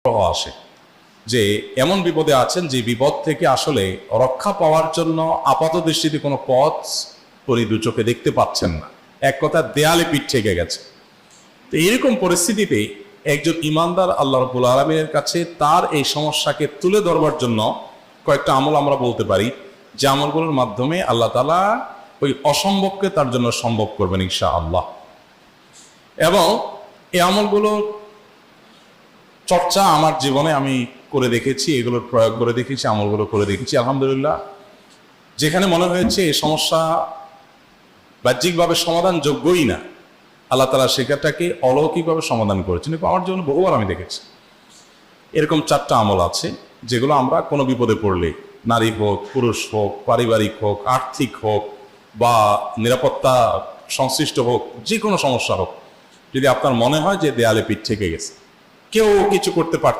আসে যে এমন বিপদে আছেন যে বিপদ থেকে আসলে রক্ষা পাওয়ার জন্য আপাত দৃষ্টিতে কোনো পথ পরি দু চোখে দেখতে পাচ্ছেন না, এক কথা দেয়ালে পিঠ থেকে গেছে। তো এরকম পরিস্থিতিতে একজন ইমানদার আল্লাহ রাব্বুল আলামিনের কাছে তার এই সমস্যাকে তুলে ধরবার জন্য কয়েকটা আমল আমরা বলতে পারি, যে আমলগুলোর মাধ্যমে আল্লাহ তাআলা ওই অসম্ভবকে তার জন্য সম্ভব করবেন ইনশাআল্লাহ। এবং এই আমলগুলো চর্চা আমার জীবনে আমি করে দেখেছি, এগুলোর প্রয়োগ করে দেখেছি, আমলগুলো করে দেখেছি। আলহামদুলিল্লাহ, যেখানে মনে হয়েছে এই সমস্যা বাহ্যিকভাবে সমাধানযোগ্যই না, আল্লাহ তাআলা সেটাকে অলৌকিকভাবে সমাধান করেছেন। এবং আমার জন্য বহুবার আমি দেখেছি। এরকম 4টা আমল আছে যেগুলো আমরা কোনো বিপদে পড়লে, নারী হোক, পুরুষ হোক, পারিবারিক হোক, আর্থিক হোক বা নিরাপত্তা সংশ্লিষ্ট হোক, যে কোনো সমস্যা হোক, যদি আপনার মনে হয় যে দেয়ালে পিঠ থেকে গেছে, কেউ কিছু করতে পারছে